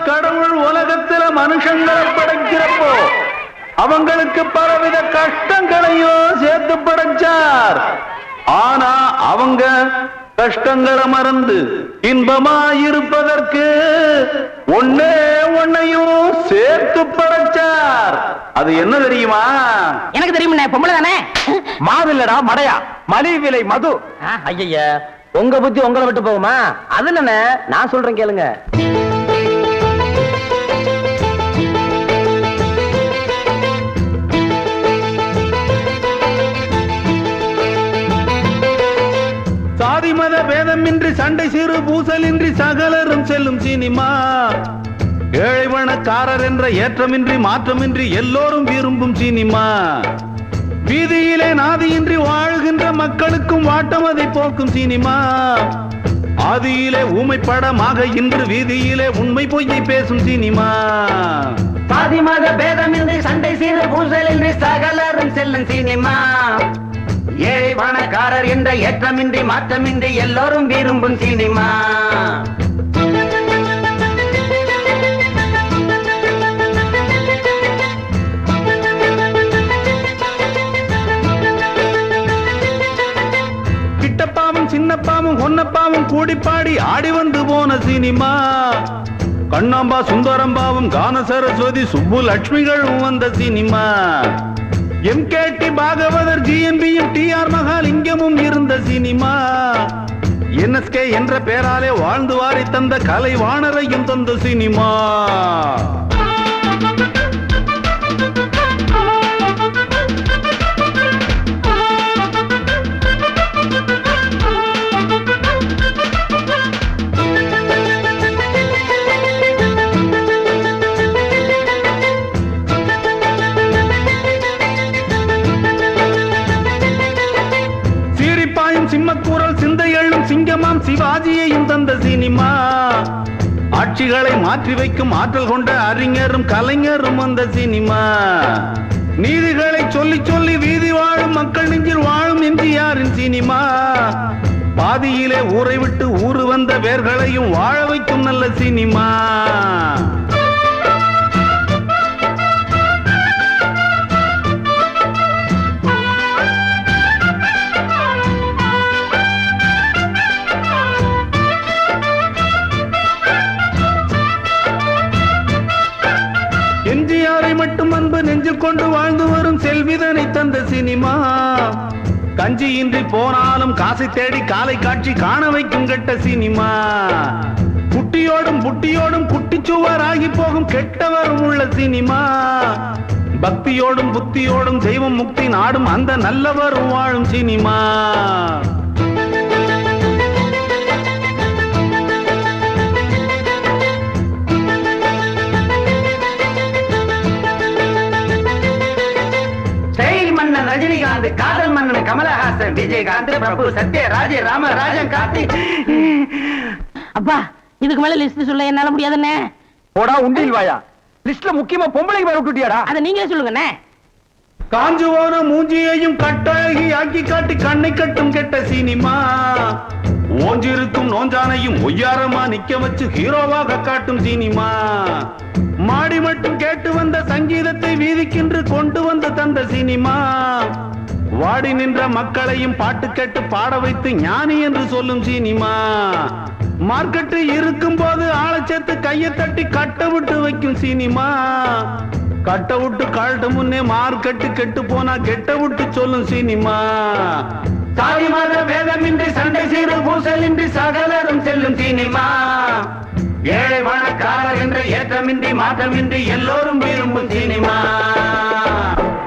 கடவுள் உலகத்துல மனுஷங்களை படைக்கிறப்போ அவங்களுக்கு பலவித கஷ்டங்களையும் சேர்த்து படைச்சார். ஆனா அவங்க கஷ்டங்களை மறந்து இன்பமா இருப்பதற்கு ஒன்னையும் சேர்த்து படைச்சார். அது என்ன தெரியுமா? எனக்கு தெரியும். பொம்பளை தானே? மாவில்லடா மடையா, மலிவு விலை மது. ஐயா, உங்க புத்தி உங்களை விட்டு போகுமா? அது என்ன, நான் சொல்றேன் கேளுங்க. சாதி மத பேதமின்றி சண்டை சிறு பூசலின்றி சகலரும் செல்லும் சினிமா. ஏழை பணக்காரர் என்ற ஏற்றமின்றி மாற்றமின்றி எல்லோரும் விரும்பும் சினிமா. வீதியிலே நாதியின்றி வாழ்கின்ற மக்களுக்கும் வாட்டம் அதை போக்கும் சினிமா. ஆதியிலே ஊமை படமாக இன்று வீதியிலே உண்மை பொய்யை பேசும் சினிமா. சாதி மத பேதமின்றி சண்டை சிறு பூசலின்றி சகலரும் செல்லும் சினிமா. ஏழை பணக்காரர் என்ற ஏற்றமின்றி மாற்றமின்றி எல்லோரும் விரும்பும் சினிமா. கிட்டப்பாவும் சின்னப்பாவும் ஒன்னப்பாவும் கூடி பாடி ஆடி வந்து போன சினிமா. கண்ணாம்பா சுந்தரம்பாவும் கான சரஸ்வதி சுப்பு லட்சுமிகளும் வந்த சினிமா. எம்கேடி பாகவதர் ஜிஎன்பியும் டிஆர் மகாலிங்கமும் இருந்த சினிமா. என்எஸ்கே என்ற பெயராலே வாழ்ந்து வாரி தந்த கலை வாணரையும் தந்த சினிமா. சிம்மக்கூரல் சிந்தையள்ளும் சிங்கமாம் சிவாஜியையும் தந்த சினிமா. ஆட்சிகளை மாற்றி வைக்கும் ஆற்றல் கொண்ட அறிஞரும் கலைஞரும் வந்த சினிமா. நீதிகளை சொல்லி சொல்லி வீதி வாழும் மக்கள் நெஞ்சில் வாழும் எம்ஜிஆரின் சினிமா. பாதியிலே ஊரை விட்டு ஊரு வந்த வேர்களையும் வாழ வைக்கும் நல்ல சினிமா. எம்ஜிஆரை மட்டும் அன்பு நெஞ்சில் கொண்டு வாழ்ந்து வரும் செல்விதனை தந்த சினிமா. கஞ்சியின்றி போனாலும் காசை தேடி காலை காட்சி காண வைக்கும் கெட்ட சினிமா. குட்டியோடும் புட்டியோடும் குட்டிச்சுவராகி போகும் கெட்டவரும் உள்ள சினிமா. பக்தியோடும் புத்தியோடும் தெய்வம் முக்தி நாடும் அந்த நல்லவரும் வாழும் சினிமா. ரஜினிகாந்த், காதல் மன்னன் கமலஹாசன், விஜயகாந்த், பிரபு, சத்யராஜ், ராமராஜன், கார்த்திக். அப்பா, இதுக்கு மேல லிஸ்ட் சொல்ல என்னால முடியாதுண்ணே. போடா உண்டில் வாயா, லிஸ்ட்ல முக்கியமா பொம்பளைக்கு மேல விட்டுட்டியாடா. அதை நீங்களே சொல்லுங்கண்ணே. காஞ்சு போன மூஞ்சியையும் கட்டழகி ஆக்கி காட்டி கண்ணை கட்டும் கெட்ட சினிமா. ஓஞ்சிருக்கும் நோஞ்சானையும் ஒய்யாரமா நிக்க வச்சு ஹீரோவாக காட்டும் சினிமா. மாடி மட்டும் கேட்டு வந்த சங்கீதத்தை வீதிக்கென்று கொண்டு வந்து தந்த சினிமா. வாடி நின்ற மக்களையும் பாட்டு கேட்டு பாட வைத்து ஞானி என்று சொல்லும் சினிமா. மார்க்கெட்டு இருக்கும் போது ஆளை சேர்த்து கையை தட்டி கட்ட விட்டு வைக்கும் சினிமா. கட்ட விட்டு கழட்டு முன்னே மார்க்கெட்டு கெட்டு போனா கெட்ட விட்டு சொல்லும் சினிமா. சாதி மத பேதமின்றி சண்டை சீரு பூசலின்றி சகலரும் செல்லும் சினிமா. ஏழை பணக்காரர் என்ற ஏற்றமின்றி மாற்றமின்றி எல்லோரும் விரும்பும் சினிமா.